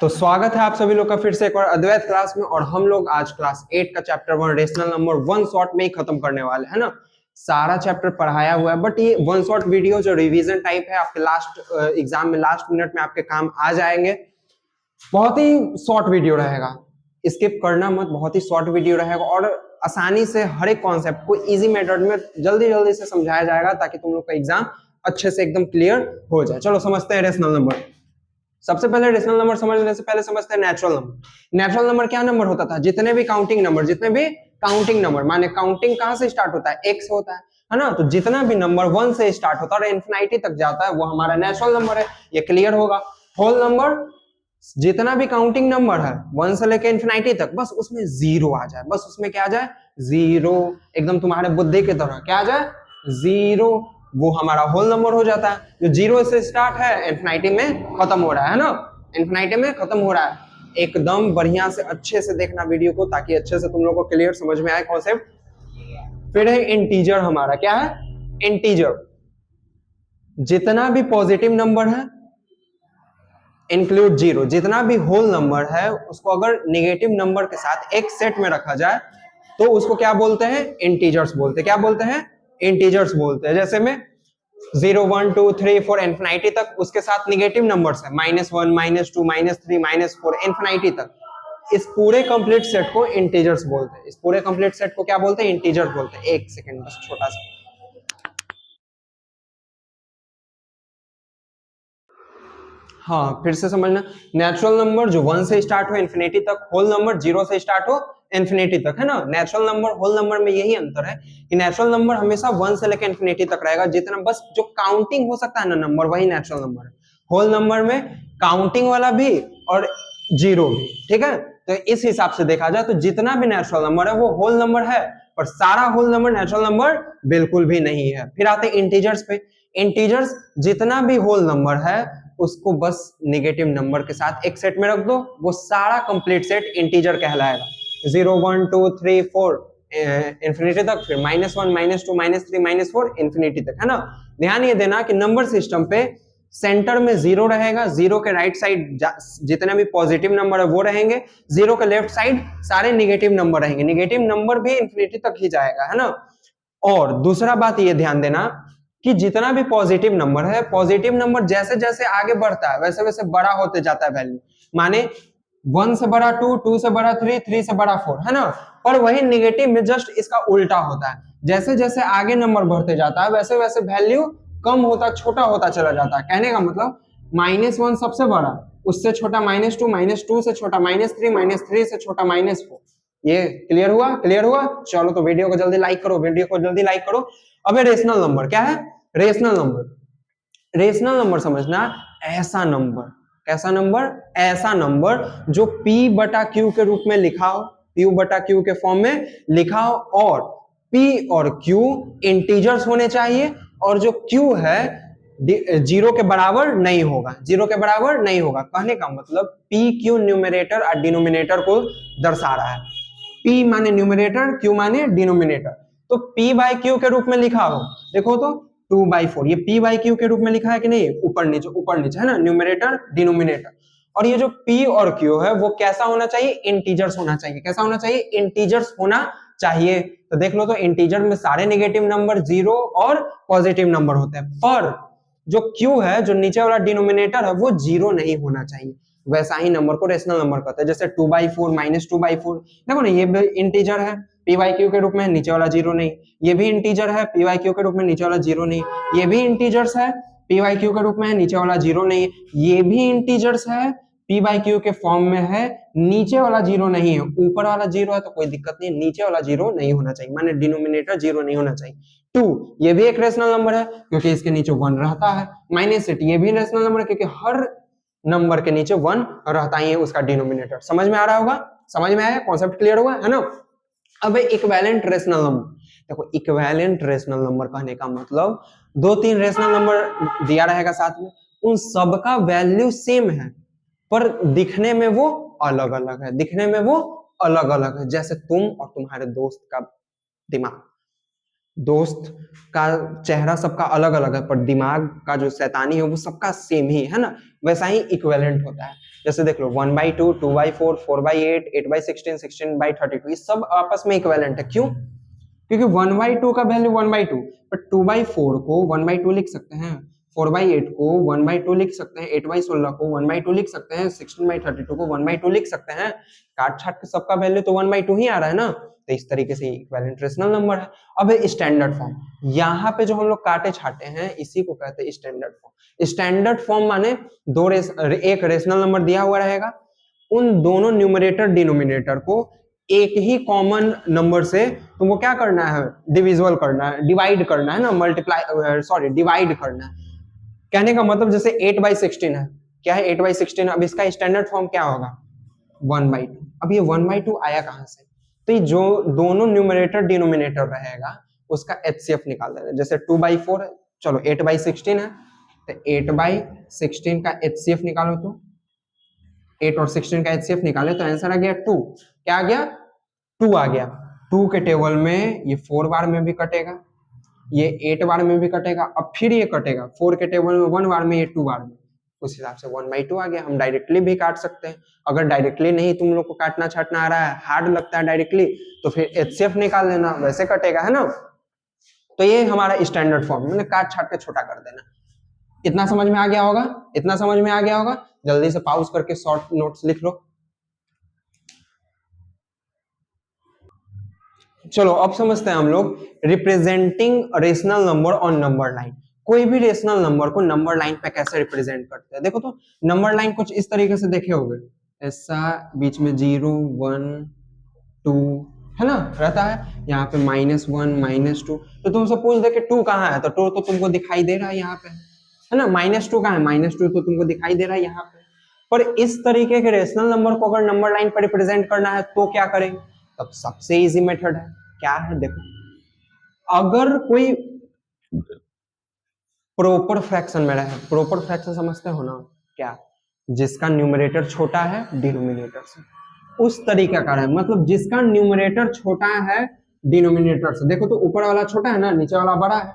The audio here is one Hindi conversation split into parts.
तो स्वागत है आप सभी लोग का फिर से एक और अद्वैत क्लास में। और हम लोग आज क्लास 8 का chapter 1 rational number one shot में ही खत्म करने वाले हैं ना। सारा चैप्टर पढ़ाया हुआ है, बट ये वन शॉट वीडियो जो रिवीजन टाइप है आपके लास्ट एग्जाम में लास्ट मिनट में आपके काम आ जाएंगे। बहुत ही शॉर्ट वीडियो रहेगा, स्किप करना मत, बहुत ही शॉर्ट वीडियो रहेगा और आसानी से हर एक कॉन्सेप्ट को इजी मेथड में जल्दी जल्दी से समझाया जाएगा ताकि तुम लोग का एग्जाम अच्छे से एकदम क्लियर हो जाए। चलो समझते हैं रेशनल नंबर। सबसे पहले रेशनल नंबर समझने से पहले समझते हैं नेचुरल नंबर। नेचुरल नंबर क्या नंबर होता था? जितने भी काउंटिंग नंबर माने काउंटिंग कहां से स्टार्ट होता है? एक से होता है ना। तो जितना भी नंबर 1 से स्टार्ट होता है और इन्फिनिटी तक जाता है वो हमारा नेचुरल नंबर है। ये क्लियर होगा। होल नंबर जितना भी काउंटिंग नंबर है 1 से लेकर इन्फिनिटी तक, बस उसमें जीरो आ जाए, बस उसमें क्या आ जाए? जीरो। एकदम तुम्हारे बुद्धि की तरह क्या आ जाए? जीरो। वो हमारा होल नंबर हो जाता है। जो जीरो से स्टार्ट है इन्फिनिटी में खत्म हो रहा है ना, इन्फिनिटी में खत्म हो रहा है। एकदम बढ़िया से अच्छे से देखना वीडियो को ताकि अच्छे से तुम लोग को क्लियर समझ में आए कॉन्सेप्ट। फिर है इंटीजर। हमारा क्या है? इंटीजर। जितना भी पॉजिटिव नंबर है इंक्लूड जीरो, जितना भी होल नंबर है उसको अगर नेगेटिव नंबर के साथ एक सेट में रखा जाए तो उसको क्या बोलते हैं? इंटीजर्स बोलते हैं। क्या बोलते हैं? इंटीजर्स बोलते हैं। जैसे में 0 1 2 3 4 इन्फिनिटी तक, उसके साथ नेगेटिव नंबर्स है -1 -2 -3 -4 इन्फिनिटी तक, इस पूरे कंप्लीट सेट को इंटीजर्स बोलते हैं। इस पूरे कंप्लीट सेट को क्या बोलते हैं? इंटीजर्स बोलते हैं। एक सेकंड बस छोटा सा। हाँ फिर से समझना। नेचुरल नंबर जो 1 से स्टार्ट हो इन्फिनिटी तक, होल नंबर 0 से स्टार्ट हो इन्फिनिटी तक, है ना। नेचुरल नंबर होल नंबर में यही अंतर है कि नेचुरल नंबर हमेशा 1 से लेकर इन्फिनिटी तक रहेगा। जितना बस जो काउंटिंग हो सकता है ना नंबर, वही नेचुरल नंबर है। होल नंबर में काउंटिंग वाला भी और जीरो भी, ठीक है। तो इस हिसाब से देखा जाए तो जितना भी नेचुरल नंबर है वो होल नंबर है, पर सारा होल नंबर नेचुरल नंबर बिल्कुल भी नहीं है। फिर आते हैं इंटीजर्स पे। इंटीजर्स जितना भी होल नंबर है उसको बस नेगेटिव नंबर के साथ एक सेट में रख दो, वो सारा कंप्लीट सेट इंटीजर कहलाएगा। 0 1 2 3 4 इन्फिनिटी तक, फिर -1 -2 -3 -4 इन्फिनिटी तक, है ना। ध्यान ये देना कि नंबर सिस्टम पे सेंटर में जीरो रहेगा, जीरो के राइट साइड जितने भी पॉजिटिव नंबर है वो रहेंगे, जीरो के लेफ्ट साइड सारे नेगेटिव नंबर रहेंगे। नेगेटिव नंबर भी इन्फिनिटी तक ही जाएगा, है ना। और दूसरा बात ये ध्यान देना कि जितना भी पॉजिटिव नंबर है, पॉजिटिव नंबर जैसे जैसे आगे बढ़ता है वैसे वैसे बड़ा होते जाता है वैल्यू। माने 1 से बड़ा 2, 2 से बड़ा 3, 3 से बड़ा 4, है ना। पर वही नेगेटिव में जस्ट इसका उल्टा होता है। जैसे जैसे आगे नंबर बढ़ते जाता है वैसे वैसे वैल्यू कम होता, छोटा होता चला जाता है। कहने का मतलब -1 सबसे बड़ा, उससे छोटा -2, -2 से छोटा -3, -3 से छोटा -4। ये क्लियर हुआ? क्लियर हुआ। चलो तो वीडियो को जल्दी लाइक करो, वीडियो को जल्दी लाइक करो। अब रेशनल नंबर क्या है? Rational number. रेशनल नंबर समझना ऐसा नंबर, कैसा नंबर? ऐसा नंबर जो P बटा Q के रूप में लिखा हो, P बटा Q के फॉर्म में लिखा हो, और P और Q इंटीजर्स होने चाहिए, और जो Q है जीरो के बराबर नहीं होगा, जीरो के बराबर नहीं होगा। कहने का मतलब P Q न्यूमरेटर और डिनोमिनेटर को दर्शा रहा है। P माने न्यूमरेटर, Q माने डिनोमिनेटर। तो P बाई Q के रूप में लिखा हो, देखो तो 2/4, ये P बाई Q के रूप में लिखा है कि नहीं? ऊपर नीचे, है ना, न्यूमरेटर डिनोमिनेटर। और ये जो P और Q है वो कैसा होना चाहिए? इंटीजर्स होना चाहिए। कैसा होना चाहिए? इंटीजर्स होना चाहिए। तो देख लो तो इंटीजर में सारे नेगेटिव नंबर जीरो और पॉजिटिव नंबर होते हैं, पर जो Q है, जो नीचे वाला डिनोमिनेटर है, वो जीरो नहीं होना चाहिए। वैसा ही नंबर को रेशनल नंबर कहते हैं। जैसे 2/4 -2/4, देखो ना, ये भी इंटीजर है, P बाई Q के रूप में, नीचे वाला जीरो नहीं। ये भी इंटीजर है, P बाई Q के रूप में, नीचे वाला जीरो नहीं। ये भी इंटीजर्स है, P बाई Q के रूप में है, नीचे वाला जीरो नहीं। ये भी इंटीजर्स है, P बाई Q के फॉर्म में है, नीचे वाला जीरो नहीं है। ऊपर वाला जीरो है तो कोई दिक्कत नहीं, नीचे वाला जीरो नहीं होना चाहिए, माने डिनोमिनेटर जीरो नहीं होना चाहिए। 2 ये भी एक रेशनल नंबर है क्योंकि इसके नीचे 1 रहता है। -8 ये भी रेशनल नंबर है क्योंकि हर नंबर के नीचे 1 रहता ही है उसका डिनोमिनेटर। समझ में आ रहा होगा? समझ में आया? कॉन्सेप्ट क्लियर हुआ, है ना। अब इक्विवेलेंट रेशनल नंबर। देखो इक्विवेलेंट रेशनल नंबर कहने का मतलब 2-3 रेशनल नंबर दिया रहेगा साथ में, उन सबका वैल्यू सेम है पर दिखने में वो अलग अलग है, दिखने में वो अलग अलग है। जैसे तुम और तुम्हारे दोस्त का दिमाग, दोस्त का चेहरा सबका अलग अलग है पर दिमाग का जो शैतानी है वो सबका सेम ही है ना। वैसा ही इक्विवेलेंट होता है। जैसे देख लो 1/2, 2/4, 4/8, 8/16, 16/32, ये सब आपस में इक्विवेलेंट है। क्यों? क्योंकि 1/2 का वैल्यू 1/2, बट 2/4 को 1/2 लिख सकते हैं, 4/8 को 1/2 लिख सकते हैं, 8/16 को 1/2 लिख सकते हैं, 16/32 को 1/2 लिख सकते हैं। काट छाट के सबका वैल्यू तो 1/2 ही आ रहा है ना, तो इस तरीके से इक्विवेलेंट रेशनल नंबर है। अब स्टैंडर्ड फॉर्म, यहाँ पे जो हम लोग काटे छाटे हैं इसी को कहते हैं स्टैंडर्ड फॉर्म। स्टैंडर्ड फॉर्म माने एक रेशनल नंबर दिया हुआ रहेगा, उन दोनों न्यूमरेटर डिनोमिनेटर को एक ही कॉमन नंबर से तुमको क्या करना है, डिविजिबल करना है, डिवाइड करना है ना, डिवाइड करना है। कहने का मतलब जैसे 8/16 है, क्या है 8/16, अब इसका स्टैंडर्ड फॉर्म क्या होगा 1/2। अब ये 1/2 आया कहां से, तो ये जो दोनों न्यूमरेटर डिनोमिनेटर रहेगा उसका एचसीएफ निकाल देना। जैसे 2/4 है, चलो 8/16 है, तो 8/16 का एचसीएफ निकालो, तो 8 और 16 का एचसीएफ निकाले तो आंसर आ गया 2। क्या आ गया? 2 आ गया। 2 के टेबल में ये 4 बार में भी कटेगा, ये 8 बार में भी कटेगा, अब फिर ये कटेगा 4 के टेबल में 1 बार में, ये 2 बार में, उस हिसाब से 1/2 आ गया। हम डायरेक्टली भी काट सकते हैं, अगर डायरेक्टली नहीं तुम लोग को काटना छाटना आ रहा है, हार्ड लगता है डायरेक्टली, तो फिर एचसीएफ निकाल लेना, वैसे कटेगा, है ना। तो ये हमारा स्टैंडर्ड फॉर्म, मैंने काट छाट के छोटा कर देना। इतना समझ में आ गया होगा, इतना समझ में आ गया होगा। जल्दी से पॉज करके शॉर्ट नोट्स लिख लो। चलो अब समझते हैं हम लोग representing rational number on number line. कोई भी रेशनल नंबर को नंबर लाइन पे कैसे रिप्रेजेंट करते हैं, देखो तो नंबर लाइन कुछ इस तरीके से देखे होगे, ऐसा बीच में 0, 1, 2 है ना रहता है, यहाँ पे -1, -2, तो तुमसे पूछ दे कि 2 कहाँ है, तो 2 तो तुमको दिखाई दे रहा है यहाँ पे, है ना। -2 कहाँ है, -2 तो तुमको दिखाई दे रहा है यहाँ पे। पर इस तरीके के रेशनल नंबर को अगर नंबर लाइन पर रिप्रेजेंट करना है तो क्या करें, तब सबसे इजी मेथड है, क्या है देखो, अगर कोई प्रॉपर फ्रैक्शन में रहे, प्रॉपर फ्रैक्शन समझते हो ना क्या, जिसका न्यूमरेटर छोटा है डिनोमिनेटर से, उस तरीका का है, मतलब जिसका न्यूमरेटर छोटा है डिनोमिनेटर से, देखो तो ऊपर वाला छोटा है ना, नीचे वाला बड़ा है,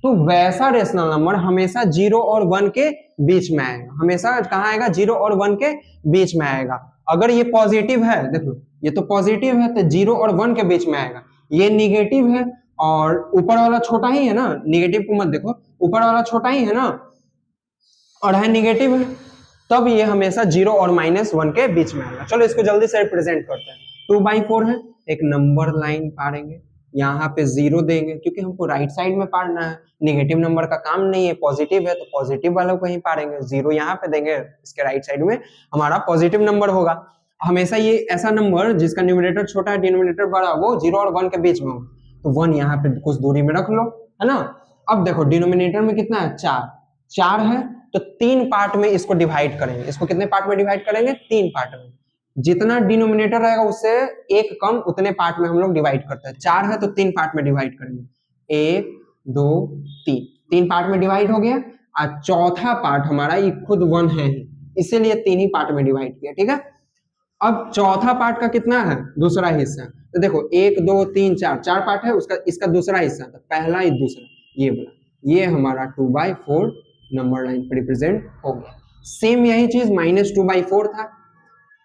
तो वैसा रेशनल नंबर हमेशा 0 और 1 के बीच में आएगा, हमेशा कहाँ आएगा 0 और 1 के बीच में आएगा। अगर ये पॉजिटिव है, देखो ये तो पॉजिटिव है तो 0 और 1 के बीच में आएगा, ये निगेटिव है और ऊपर वाला छोटा ही है ना, निगेटिव को मत देखो, ऊपर वाला छोटा ही है ना और है निगेटिव है, तब ये हमेशा 0 और -1 के बीच में आएगा। चलो इसको जल्दी से रिप्रेजेंट करते हैं। 2/4 है, एक नंबर लाइन पारेंगे, यहाँ पे 0 देंगे क्योंकि हमको राइट साइड में पारना है, नेगेटिव नंबर का काम नहीं है, पॉजिटिव है तो पॉजिटिव वालों को ही पारेंगे, 0 यहाँ पे देंगे, इसके राइट साइड में हमारा पॉजिटिव नंबर होगा। हमेशा ये ऐसा नंबर जिसका न्यूमरेटर छोटा है डिनोमिनेटर बड़ा, वो 0 और 1 के बीच में हो, तो 1 यहाँ पे कुछ दूरी में रख लो, है ना। अब देखो डिनोमिनेटर में कितना है, 4 है, तो 3 पार्ट में इसको डिवाइड करेंगे, इसको कितने पार्ट में डिवाइड करेंगे, 3 पार्ट में, जितना डिनोमिनेटर रहेगा उससे एक कम उतने पार्ट में हम लोग डिवाइड करते हैं। 4 है तो 3 पार्ट में डिवाइड करेंगे, 1, 2, 3, 3 पार्ट में डिवाइड हो गया, और चौथा पार्ट हमारा ये खुद 1 है, इसीलिए 3 ही पार्ट में डिवाइड किया, ठीक है। अब चौथा पार्ट का कितना है, दूसरा हिस्सा, तो देखो 1, 2, 3, 4 पार्ट है, उसका इसका दूसरा हिस्सा, तो पहला ही दूसरा, ये बोला, ये हमारा 2/4 नंबर लाइन पर रिप्रेजेंट हो गया। सेम यही चीज -2/4 था,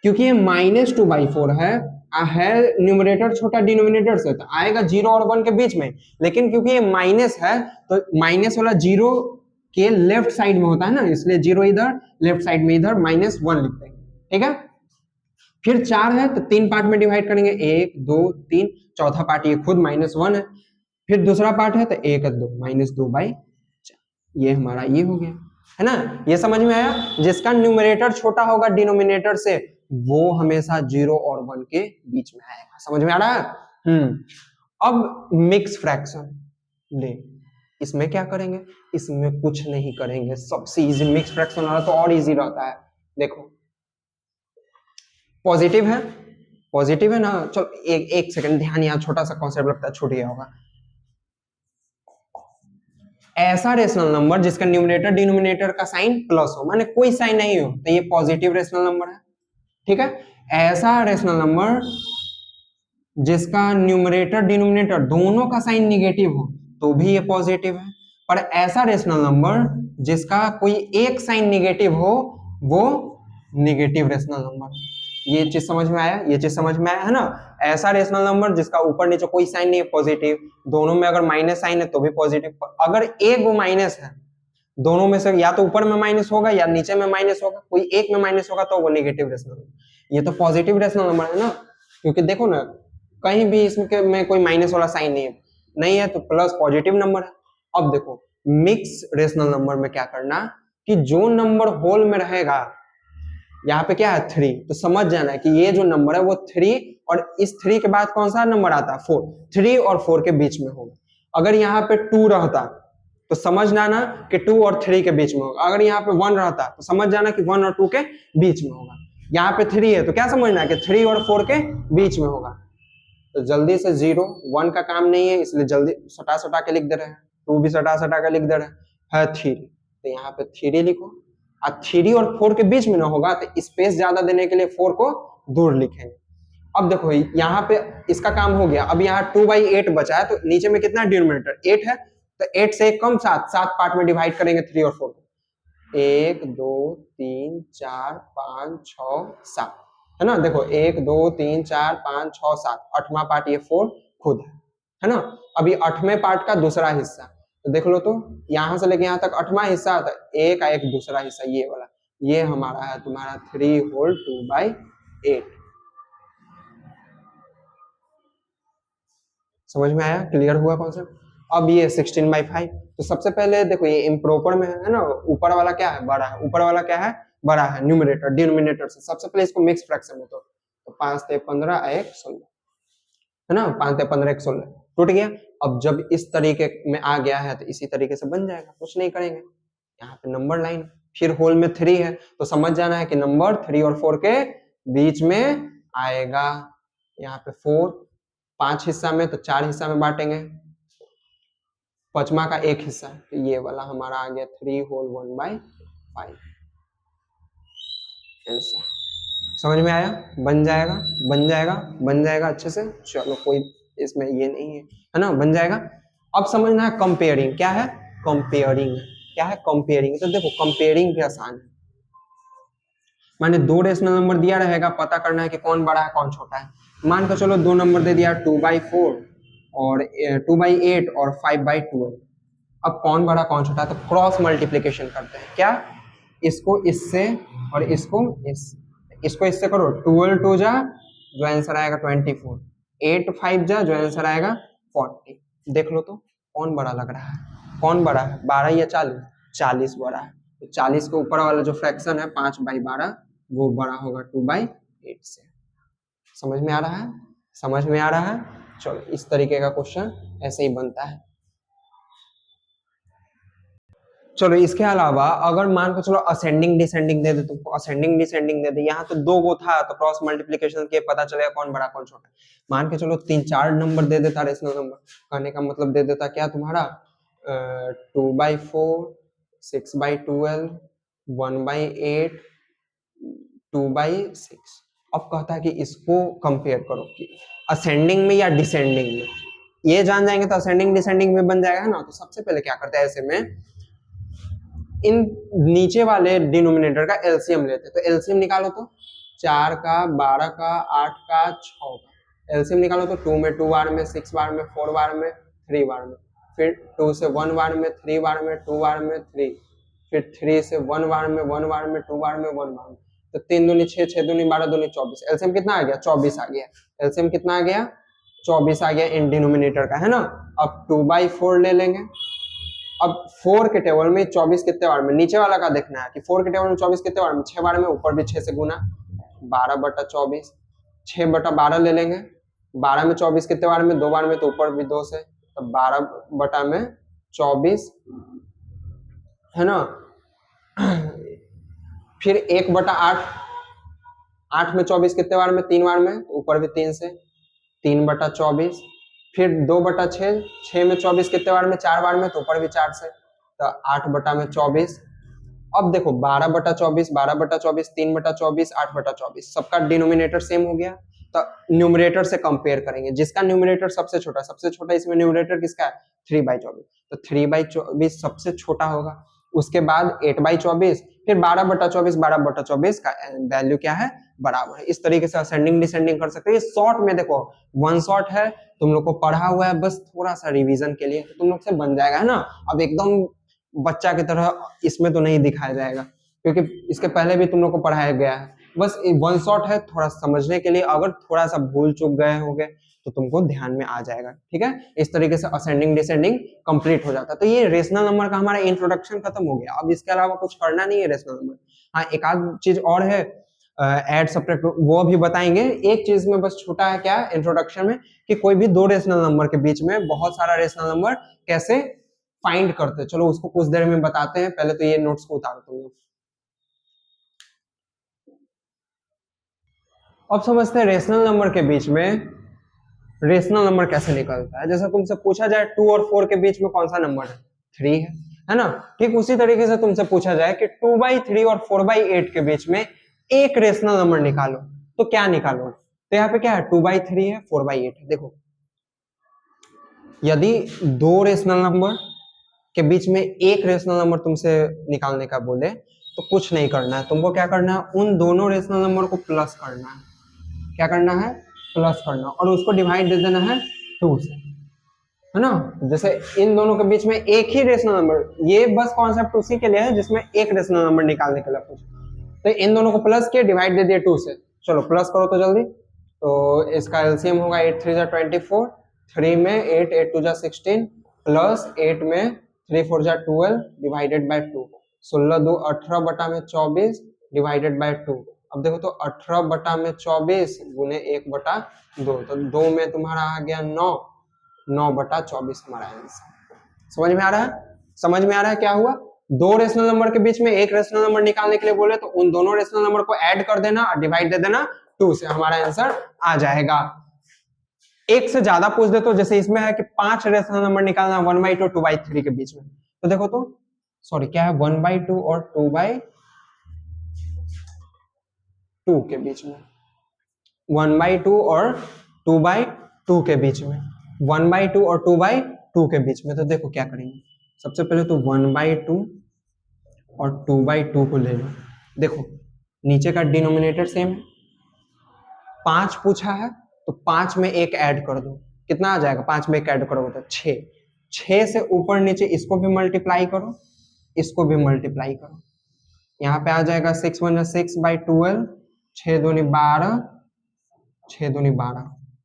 क्योंकि ये -2/4 है न्यूमरेटर छोटा डिनोमिनेटर से, तो आएगा 0 और 1 के बीच में, लेकिन क्योंकि ये माइनस है तो माइनस वाला 0 के लेफ्ट साइड में होता है ना, इसलिए 0 इधर, लेफ्ट साइड में इधर -1 लिख देंगे, ठीक है। फिर 4 है तो 3 पार्ट में डिवाइड करेंगे, 1, 2, 3, चौथा पार्ट ये खुद -1 है, फिर दूसरा पार्ट है तो 1, 2, -2/4, ये हमारा ये हो गया, है ना। ये समझ में आया, जिसका न्यूमरेटर छोटा होगा डिनोमिनेटर से वो हमेशा 0 और 1 के बीच में आएगा, समझ में आ रहा है। अब मिक्स फ्रैक्शन ले, इसमें क्या करेंगे, इसमें कुछ नहीं करेंगे, सबसे इजी मिक्स फ्रैक्शन वाला तो और इजी रहता है। देखो पॉजिटिव है ना, चलो एक सेकंड ध्यान, यहाँ छोटा सा कॉन्सेप्ट लगता है छूट गया होगा। ऐसा रेशनल नंबर जिसका न्यूमरेटर डिनोमिनेटर का साइन प्लस हो, माने कोई साइन नहीं हो, तो ये पॉजिटिव रेशनल नंबर है, ठीक है। ऐसा रेशनल नंबर जिसका न्यूमरेटर डिनोमिनेटर दोनों का साइन निगेटिव हो तो भी ये पॉजिटिव है, पर ऐसा रेशनल नंबर जिसका कोई एक साइन निगेटिव हो वो नेगेटिव रेशनल नंबर। ये चीज समझ में आया, ये चीज समझ में आया है ना। ऐसा रेशनल नंबर जिसका ऊपर नीचे कोई साइन नहीं है, पॉजिटिव, दोनों में अगर माइनस साइन है तो भी पॉजिटिव, अगर एक वो माइनस है दोनों में से या तो ऊपर में माइनस होगा या नीचे में माइनस होगा, कोई एक में माइनस होगा तो वो नेगेटिव रेशनल नंबर। ये तो पॉजिटिव रेशनल नंबर है ना, क्योंकि देखो ना कहीं भी इसमें कोई माइनस वाला साइन नहीं है तो प्लस पॉजिटिव नंबर है। अब देखो मिक्स रेशनल नंबर में क्या करना कि जो नंबर होल में रहेगा, यहाँ पे क्या है 3, तो समझ जाना है कि ये जो नंबर है वो 3 और इस 3 के बाद कौन सा नंबर आता है 4, 3 और 4 के बीच में होगा। अगर यहाँ पे 2 रहता तो समझ जाना कि 2 और 3 के बीच में होगा, अगर यहाँ पे 1 रहता तो समझ जाना कि 1 और 2 के बीच में होगा। यहाँ पे 3 है तो क्या समझना है कि 3 और 4 के बीच में होगा। तो जल्दी से 0 1 का काम नहीं है, इसलिए जल्दी सटा सटा के लिख दे रहे हैं, 2 भी सटा सटा के लिख दे रहे हैं 3, तो यहाँ पे 3 लिखो। अब 3 और 4 के बीच में ना होगा तो स्पेस ज्यादा देने के लिए 4 को दूर लिखेंगे। अब देखो यहाँ पे इसका काम हो गया, अब यहाँ 2/8 बचा है तो नीचे में कितना डिनोमिनेटर 8 है, तो 8 से एक कम 7 पार्ट में डिवाइड करेंगे 3 और 4 को, 1 2 3 4 5 6 7 है ना। देखो 1 2 3 4 5 6 7, 8वां पार्ट ये 4 खुद है ना। अभी 8वें पार्ट का दूसरा हिस्सा तो देख लो, तो यहां से लेके यहां तक 8वां हिस्सा आता है, एक का एक दूसरा हिस्सा ये वाला, ये हमारा है तुम्हारा 3 होल 2/8। समझ में आया, क्लियर हुआ कॉन्सेप्ट। अब ये 16/5, तो सबसे पहले देखो ये इम्प्रॉपर में है ना, ऊपर वाला क्या है बड़ा है, ऊपर वाला क्या है बड़ा है न्यूमरेटर डिनोमिनेटर से, सबसे पहले इसको मिक्स फ्रैक्शन में तो 5 ते 15 1 16 है ना, 5 ते 15 1 16 टूट गया। अब जब इस तरीके में आ गया है तो इसी तरीके से बन जाएगा, कुछ नहीं करेंगे, यहाँ पे नंबर लाइन, फिर होल में 3 है तो समझ जाना है कि नंबर 3 और 4 के बीच में आएगा। यहाँ पे 4 5 हिस्सा में तो 4 हिस्सा में बांटेंगे, 5वां का एक हिस्सा, तो ये वाला हमारा आ गया 3 होल 1/5। समझ में आया, बन जाएगा बन जाएगा बन जाएगा अच्छे से, चलो कोई इसमें ये नहीं है ना, बन जाएगा। अब समझना है कंपेयरिंग, क्या है कंपेयरिंग, क्या है कंपेयरिंग। तो देखो कंपेयरिंग भी आसान है, माने 2 रेशनल नंबर दिया रहेगा, पता करना है कि कौन बड़ा है कौन छोटा है। मान के चलो 2 नंबर दे दिया 2/4 और 2/8 और 5/12, अब कौन बड़ा कौन छोटा है, तो क्रॉस मल्टीप्लीकेशन करते हैं, क्या इसको इससे और इसको इससे करो, 12 2 जा जो आंसर आएगा 24, 8 5 जा जो आंसर आएगा 40। देख लो तो कौन बड़ा लग रहा है, कौन बड़ा है 12 या 40, 40 बड़ा है, तो 40 के ऊपर वाला जो फ्रैक्शन है 5/12 वो बड़ा होगा 2/8 से। समझ में आ रहा है, समझ में आ रहा है। चलो इस तरीके का क्वेश्चन ऐसे ही बनता है। चलो इसके अलावा अगर मान को चलो असेंडिंग डिसेंडिंग दे दे, तुमको असेंडिंग डिसेंडिंग दे दे, यहाँ तो 2 गो था तो क्रॉस मल्टीप्लिकेशन के पता चलेगा कौन बड़ा कौन छोटा। मान के चलो 3-4 नंबर दे देता रेशनल नंबर, कहने का मतलब दे देता क्या तुम्हारा 2/4 6/12 1/8 2/6। अब कहता है कि इसको कंपेयर करो कि असेंडिंग में या डिसेंडिंग में, ये जान जाएंगे तो असेंडिंग डिसेंडिंग में बन जाएगा ना। तो सबसे पहले क्या करते हैं ऐसे में, इन नीचे वाले डिनोमिनेटर का एलसीएम लेते हैं, तो एलसीएम निकालो तो 4 का 12 का 8 का 6 का एलसीएम निकालो तो 2 में 2 बार में 6 बार में 4 बार में 3 बार में, फिर 2 से 1 बार में 3 बार में 2 बार में 3, फिर 3 से 1 बार में 1 बार में 2 बार में 1 बार में, तो 3 दूनी 6 6 दूनी 12 दूनी 24, एलसीएम कितना आ गया 24 आ गया, एलसीएम कितना आ गया 24 आ गया इन डिनोमिनेटर का है ना। अब 2/4 ले लेंगे, अब 4 के टेबल में 24 कितने बार में, नीचे वाला का देखना है कि 4 के टेबल में 24 कितने बार में 6 बार में, ऊपर भी 6 से गुना 12/24, 6/12 ले लेंगे, 12 में 24 कितने बार में 2 बार में, तो ऊपर भी 2 से, तो 12/24 है ना। फिर 1/8, 8 में 24 कितने बार में 3 बार में, तो ऊपर भी 3 से, 3/24, फिर 2/6, 6 में 24 कितने बार में 4 बार में, तो ऊपर भी 4 से, तो 8/24। अब देखो 12/24 12/24 3/24 8/24, सबका डिनोमिनेटर सेम हो गया, तो न्यूमरेटर से कंपेयर करेंगे, जिसका न्यूमरेटर सबसे छोटा इसमें न्यूमरेटर किसका है 3/24, तो 3/24 सबसे छोटा होगा, उसके बाद 8/24, फिर 12/24, 12/24 का वैल्यू क्या है, बराबर है। इस तरीके से असेंडिंग डिसेंडिंग कर सकते हैं। शॉर्ट में देखो वन शॉट है, तुम लोग को पढ़ा हुआ है, बस थोड़ा सा रिवीजन के लिए तो तुम लोग से बन जाएगा, है ना। अब एकदम बच्चा की तरह इसमें तो नहीं दिखाया जाएगा, क्योंकि इसके पहले भी तुम लोग को पढ़ाया गया है। बस वन शॉट है, थोड़ा समझने के लिए, अगर थोड़ा सा भूल चूक गए होंगे तो तुमको ध्यान में आ जाएगा, ठीक है। इस तरीके से असेंडिंग डिसेंडिंग कंप्लीट हो जाता है। तो ये रेशनल नंबर का हमारा इंट्रोडक्शन खत्म हो गया। अब इसके अलावा कुछ करना नहीं है रेशनल नंबर। हाँ, एक आध चीज और है, ऐड सब्ट्रैक्ट वो भी बताएंगे। एक चीज में बस छूटा है क्या इंट्रोडक्शन में, कि कोई भी दो रेशनल नंबर के बीच में बहुत सारा रेशनल नंबर कैसे फाइंड करते। चलो उसको कुछ देर में बताते हैं, पहले तो ये नोट्स को उतारो तुम लोग। अब समझते हैं रेशनल नंबर के बीच में रेशनल नंबर कैसे निकलता है। जैसे तुमसे पूछा जाए 2 और 4 के बीच में कौन सा नंबर है, 3 है ना। ठीक उसी तरीके से तुमसे पूछा जाए कि 2/3 और 4/8 के बीच में एक रेशनल नंबर निकालो, तो क्या निकालो। तो यहाँ पे क्या है, 2/3 है, 4/8 है। देखो यदि दो रेशनल नंबर के बीच में एक रेशनल नंबर तुमसे निकालने का बोले तो कुछ नहीं करना है, तुमको क्या करना है, उन दोनों रेशनल नंबर को प्लस करना है। क्या करना है, प्लस करना, और उसको डिवाइड दे देना है 2 से, है ना। जैसे इन दोनों के बीच में एक ही रेशनल नंबर, ये बस कॉन्सेप्ट उसी के लिए है जिसमें एक रेशनल नंबर निकालने के लिए पूछा, तो इन दोनों को प्लस किया, डिवाइड दे दिया 2 से। चलो प्लस करो तो जल्दी। तो इसका एलसीएम होगा 8 3 जा 24, 3 में 8 8 2 जा 16, प्लस 8 में 3 4 जा 12 डिवाइडेड बाय 2, 16 2 18 बटा में 24 डिवाइडेड बाय 2। अब देखो तो 18 बटा में 24 गुने 1/2, तो 2 में तुम्हारा आ गया 9, 9 बटा 24 हमारा आंसर। समझ में आ रहा है, समझ में आ रहा है क्या हुआ। दो रेशनल नंबर के बीच में एक रेशनल नंबर निकालने के लिए बोले तो उन दोनों रेशनल नंबर को ऐड कर देना और डिवाइड दे देना 2 से, हमारा आंसर आ जाएगा। एक से ज्यादा पूछ दे तो जैसे इसमें है कि 5 रेशनल नंबर निकालना 1/2 2/3 के बीच में, तो देखो तो सॉरी क्या है 1/2 और 2/2 के बीच में, 1/2 और 2/2 के बीच में, 1/2 और 2/2 के बीच में। तो देखो क्या करेंगे, सबसे पहले तो 1/2 और 2/2 को ले लो। देखो नीचे का डिनोमिनेटर सेम है, 5 पूछा है तो 5 में एक ऐड कर दो, कितना आ जाएगा, 5 में एक ऐड करोगे तो 6, 6 से ऊपर नीचे इसको भी मल्टीप्लाई करो, इसको भी मल्टीप्लाई करो, यहाँ पे आ जाएगा 6 1 6/12, 6 दूनी 12, 6 दूनी 12,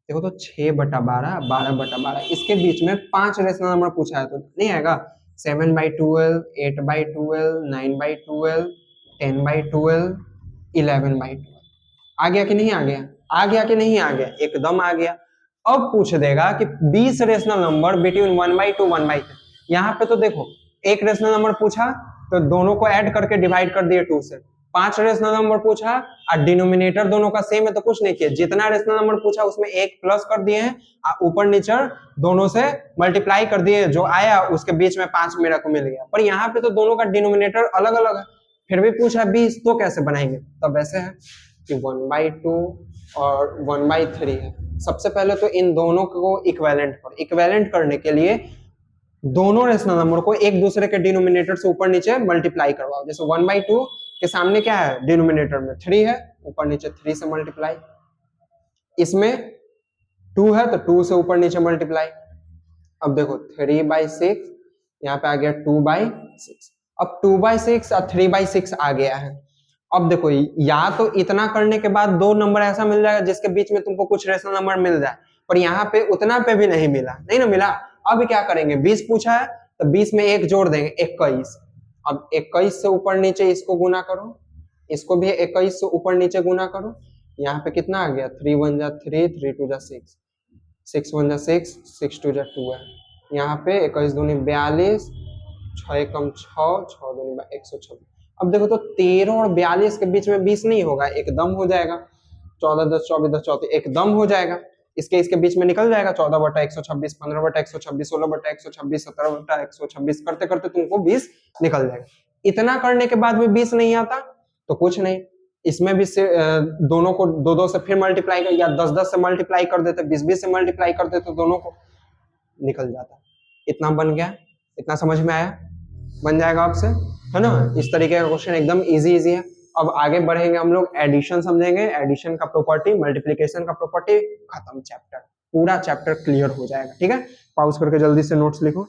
देखो तो 6/12, 12/12, इसके बीच में 5 रेशनल नंबर पूछा है तो नहीं आएगा, 7/12, 8/12, 9/12, 10/12, 11/12। आ गया कि नहीं आ गया, आ गया कि नहीं आ गया, एकदम आ गया। अब पूछ देगा कि 20 रेशनल नंबर बिटवीन 1/2 1/3, यहाँ पे तो देखो एक रेशनल नंबर पूछा तो दोनों को ऐड करके डिवाइड कर दिए 2 से, 5 रेशनल नंबर पूछा और डिनोमिनेटर दोनों का सेम है तो कुछ नहीं किया, जितना रेशनल नंबर पूछा उसमें एक प्लस कर दिए हैं, ऊपर नीचे दोनों से मल्टीप्लाई कर दिए, जो आया उसके बीच में 5 मेरा को मिल गया। पर यहाँ पे तो दोनों का डिनोमिनेटर अलग अलग है, फिर भी पूछा 20, तो कैसे बनाएंगे, तब ऐसे है कि 1/2 और 1/3 है। सबसे पहले तो इन दोनों को इक्विवेलेंट करो, इक्विवेलेंट करने के लिए दोनों रेशनल नंबर को एक दूसरे के डिनोमिनेटर से ऊपर नीचे मल्टीप्लाई करवाओ। जैसे 1/2 के सामने क्या है, डिनोमिनेटर में 3 है, ऊपर नीचे 3 से मल्टीप्लाई, इसमें 2 है तो 2 से ऊपर नीचे मल्टीप्लाई। अब देखो 3/6, यहाँ पे आ गया 2/6, अब 2/6 और 3/6 आ गया है। अब देखो या तो इतना करने के बाद दो नंबर ऐसा मिल जाएगा जिसके बीच में तुमको कुछ रेशनल नंबर मिल जाए, पर यहाँ पे उतना पे भी नहीं मिला, नहीं ना मिला। अब क्या करेंगे, 20 पूछा है तो 20 में एक जोड़ देंगे 21, अब 21 से ऊपर नीचे इसको गुना करो, इसको भी 21 से ऊपर नीचे गुना करो, यहाँ पे कितना आ गया 3 1 जा 3, 3 2 जा 6, 6 1 जा 6, 6 2 जा 2 है, यहाँ पे 21 दूनी 42, 6 एकम 6, 6 दूनी 126। अब देखो तो 13 और 42 के बीच में 20 नहीं होगा, एकदम हो जाएगा, 14 10 24 10 34 एकदम हो जाएगा, इसके बीच में निकल जाएगा 14/126, 15/126, 16/126, 17/126, करते करते तुमको 20 निकल जाएगा। इतना करने के बाद भी 20 नहीं आता तो कुछ नहीं, इसमें भी से दोनों को 2 2 से फिर मल्टीप्लाई कर, या 10 10 से मल्टीप्लाई कर देते, 20 20 से मल्टीप्लाई कर देते, दोनों को निकल जाता। इतना बन गया, इतना समझ में आया। बन जाएगा आपसे, है ना। इस तरीके का क्वेश्चन एकदम इजी इजी है। अब आगे बढ़ेंगे हम लोग, एडिशन समझेंगे, एडिशन का प्रॉपर्टी, मल्टीप्लिकेशन का प्रॉपर्टी, खत्म चैप्टर, पूरा चैप्टर क्लियर हो जाएगा। ठीक है, पॉज करके जल्दी से नोट्स लिखो।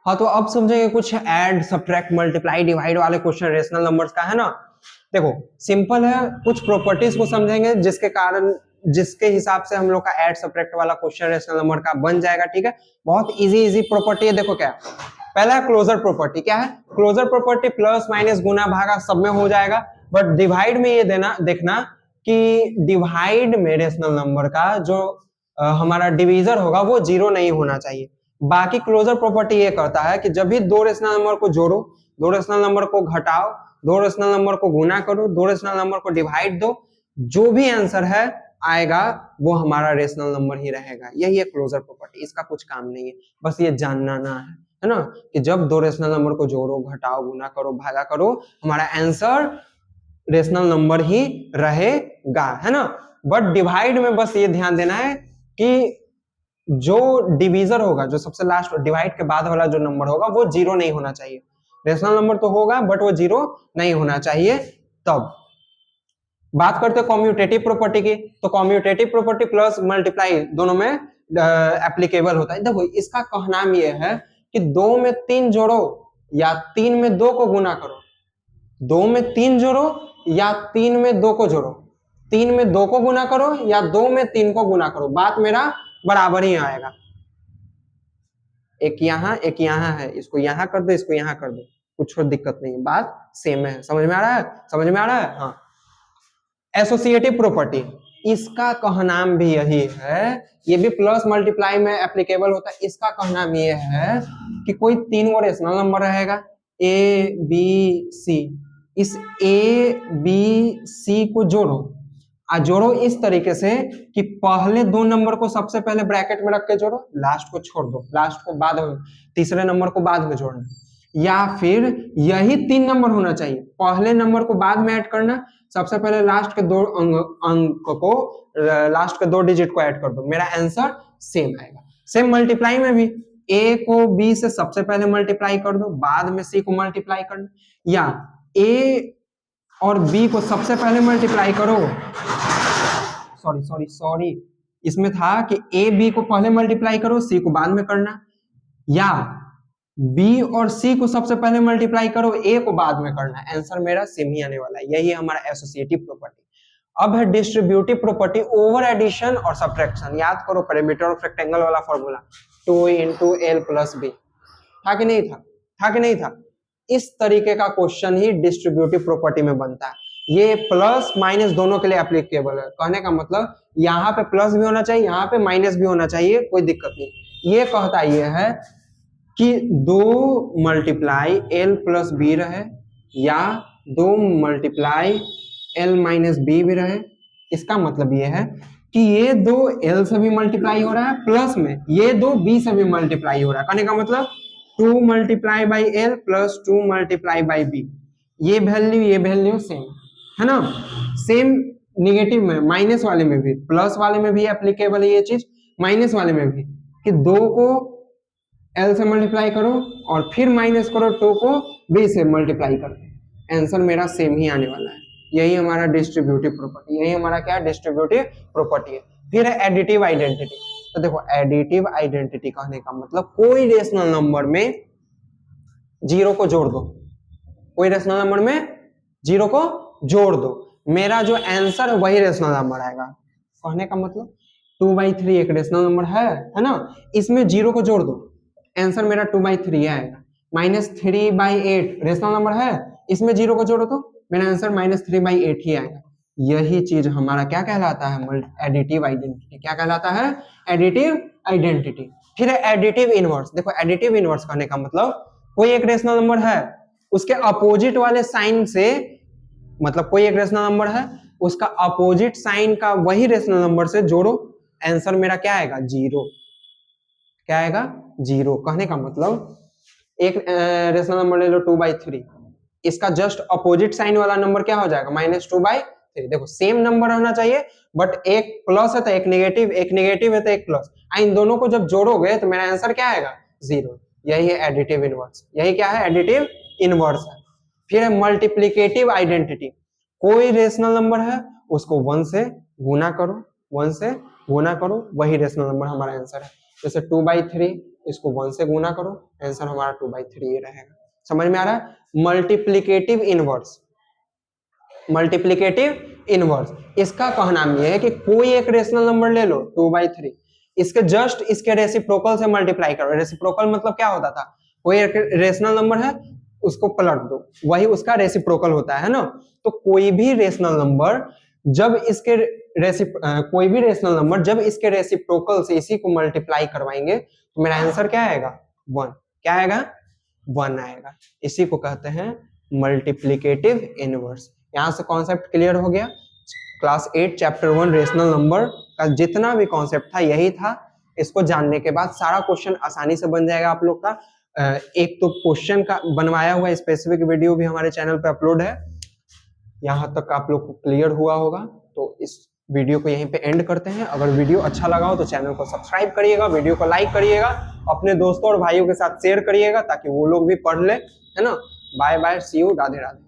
हाँ, तो अब समझेंगे कुछ ऐड, सब्ट्रैक्ट, मल्टीप्लाई, डिवाइड वाले क्वेश्चन रेशनल नंबर्स का, है ना। देखो सिंपल है, कुछ प्रॉपर्टीज को समझेंगे जिसके कारण, जिसके हिसाब से हम लोग का ऐड सब्ट्रैक्ट वाला क्वेश्चन रेशनल नंबर का बन जाएगा। ठीक है, बहुत इजी इजी प्रॉपर्टी है। देखो क्या पहला क्लोजर प्रॉपर्टी, क्या है क्लोजर प्रॉपर्टी, प्लस माइनस गुना भागा सब में हो जाएगा, बट डिवाइड में ये देना देखना कि डिवाइड में रेशनल नंबर का जो हमारा डिवीजर होगा वो जीरो नहीं होना चाहिए। बाकी क्लोजर प्रॉपर्टी ये कहता है कि जब भी दो रेशनल नंबर को जोड़ो, दो रेशनल नंबर को घटाओ, दो रेशनल नंबर को गुना करो, दो रेशनल नंबर को डिवाइड दो, जो भी आंसर है आएगा वो हमारा रेशनल नंबर ही रहेगा। यही है क्लोजर प्रॉपर्टी, इसका कुछ काम नहीं है, बस ये जानना ना है ना, कि जब दो रेशनल नंबर को जोड़ो, घटाओ, गुना करो, भागा करो, हमारा आंसर रेशनल नंबर ही रहेगा, है ना। बट डिवाइड में बस ये ध्यान देना है कि जो डिवीजर होगा, जो सबसे लास्ट डिवाइड के बाद वाला जो नंबर होगा वो जीरो नहीं होना चाहिए। रेशनल नंबर तो होगा बट वो जीरो नहीं होना चाहिए। तब बात करते हैं कॉम्यूटेटिव प्रॉपर्टी की, तो कॉम्यूटेटिव प्रॉपर्टी प्लस मल्टीप्लाई दोनों में एप्लीकेबल होता है। देखो इसका कहना ये है कि दो में तीन जोड़ो या तीन में दो को गुना करो, दो में तीन जोड़ो या तीन में दो को जोड़ो, तीन में दो को गुना करो या दो में तीन को गुना करो, बात मेरा बराबर ही आएगा। एक यहाँ है, इसको यहाँ कर दो, इसको यहाँ कर दो, कुछ दिक्कत नहीं है, बात सेम है। समझ में आ रहा है, समझ में आ रहा है। हाँ, एसोसिएटिव प्रॉपर्टी, इसका कहनाम भी यही है, ये भी प्लस मल्टीप्लाई में एप्लीकेबल होता है। इसका कहनाम ये है कि कोई तीन और रेशनल नंबर रहेगा ए बी सी, इस ए बी सी को जोड़ो, जोड़ो इस तरीके से कि पहले दो नंबर को सबसे पहले ब्रैकेट में रख के जोड़ो, लास्ट को छोड़ दो, लास्ट को बाद में, तीसरे नंबर को बाद में जोड़ना, या फिर यही तीन नंबर होना चाहिए, पहले नंबर को बाद में ऐड करना, सबसे पहले लास्ट के दो अंक को, लास्ट के दो डिजिट को ऐड कर दो, मेरा आंसर सेम आएगा। सेम मल्टीप्लाई में भी ए को बी से सबसे पहले मल्टीप्लाई कर दो, बाद में सी को मल्टीप्लाई करना, या ए और बी को सबसे पहले मल्टीप्लाई करो, सॉरी इसमें था कि ए बी को पहले मल्टीप्लाई करो, सी को बाद में करना, या बी और सी को सबसे पहले मल्टीप्लाई करो, ए को बाद में करना, आंसर मेरा सेम ही आने वाला है। यही है हमारा एसोसिएटिव प्रॉपर्टी। अब है डिस्ट्रीब्यूटिव प्रॉपर्टी, ओवर एडिशन और सब्ट्रैक्शन। याद करो पेरीमीटर ऑफ रेक्टेंगल वाला फॉर्मूला, 2 × L + B, था कि नहीं था, था कि नहीं था। इस तरीके का क्वेश्चन ही डिस्ट्रीब्यूटिव प्रॉपर्टी में बनता है। ये प्लस माइनस दोनों के लिए एप्लीकेबल है। कहने का मतलब यहाँ पे प्लस भी होना चाहिए, यहाँ पे माइनस भी होना चाहिए, कोई दिक्कत नहीं। ये कहता ये है कि 2 × L + B रहे या 2 × L - B भी रहे। इसका मतलब ये है कि ये 2 L से भी मल्टीप्लाई हो रहा है, प्लस में ये 2 B से भी मल्टीप्लाई हो रहा है। कहने का मतलब 2 × L + 2 × B, ये वैल्यू सेम है ना। सेम निगेटिव में, माइनस वाले में भी, प्लस वाले में भी एप्लीकेबल है ये चीज, माइनस वाले में भी, कि 2 को L से मल्टीप्लाई करो और फिर माइनस करो 2 को B से मल्टीप्लाई करो, आंसर मेरा सेम ही आने वाला है। यही हमारा डिस्ट्रीब्यूटिव प्रॉपर्टी, यही हमारा क्या डिस्ट्रीब्यूटिव प्रॉपर्टी है। फिर है एडिटिव आइडेंटिटी। तो देखो एडिटिव आइडेंटिटी कहने का मतलब कोई रेशनल नंबर में जीरो को जोड़ दो, कोई रेशनल नंबर में जीरो को जोड़ दो, मेरा जो आंसर है वही रेशनल नंबर आएगा। कहने का मतलब 2/3 एक रेशनल नंबर है ना, इसमें जीरो को जोड़ दो, आंसर मेरा 2/3 आएगा। -3/8 रेशनल नंबर है, इसमें जीरो को जोड़ो तो मेरा आंसर -3/8 ही आएगा। यही चीज हमारा क्या कहलाता है, एडिटिव आइडेंटिटी। क्या कहलाता है, एडिटिव आइडेंटिटी। फिर है एडिटिव इनवर्स। देखो एडिटिव इनवर्स कहने का मतलब कोई एक रेशनल नंबर है, उसके अपोजिट वाले साइन से, मतलब कोई एक रेशनल नंबर है, उसका अपोजिट साइन का वही रेशनल नंबर से जोड़ो, आंसर मेरा क्या आएगा, जीरो। क्या आएगा, जीरो। कहने का मतलब एक रेशनल नंबर ले लो 2/3, इसका जस्ट अपोजिट साइन वाला नंबर क्या हो जाएगा, -2/3 3। देखो सेम नंबर रहना चाहिए, बट एक प्लस है तो एक नेगेटिव है तो एक प्लस। इन दोनों को जब जोड़ोगे तो मेरा आंसर क्या आएगा? 0। यही है एडिटिव इनवर्स। यही क्या है? एडिटिव इनवर्स है। फिर है मल्टीप्लिकेटिव आइडेंटिटी। कोई रेशनल नंबर है उसको 1 से गुना करो, 1 से गुना करो, वही रेशनल नंबर हमारा आंसर है। जैसे 2/3 इसको 1 से गुना करो, आंसर हमारा 2/3 ये रहेगा। समझ में आ रहा है? Multiplicative inverse. मल्टीप्लिकेटिव इनवर्स इसका कहना यह है कि कोई एक रेशनल नंबर ले लो 2/3, इसके जस्ट इसके रेसिप्रोकल से मल्टीप्लाई करो। रेसिप्रोकल मतलब क्या होता था? कोई एक रेशनल नंबर है उसको पलट दो, वही उसका रेसिप्रोकल होता है ना। तो कोई भी रेशनल नंबर जब इसके रेसिप्रोकल से इसी को मल्टीप्लाई करवाएंगे तो मेरा आंसर क्या आएगा? 1। क्या आएगा? 1 आएगा। इसी को कहते हैं मल्टीप्लिकेटिव इनवर्स। यहां से कॉन्सेप्ट क्लियर हो गया। क्लास 8 चैप्टर 1 रेशनल नंबर का जितना भी कॉन्सेप्ट था यही था। इसको जानने के बाद सारा क्वेश्चन आसानी से बन जाएगा आप लोग का। एक तो क्वेश्चन का बनवाया हुआ स्पेसिफिक वीडियो भी हमारे चैनल पे अपलोड है। यहाँ तक आप लोग को क्लियर हुआ होगा। तो इस वीडियो को यहीं पे एंड करते हैं। अगर वीडियो अच्छा लगा हो तो चैनल को सब्सक्राइब करिएगा, वीडियो को लाइक करिएगा, अपने दोस्तों और भाइयों के साथ शेयर करिएगा ताकि वो लोग भी पढ़ ले, है ना। Bye bye, see you, Radhe Radhe.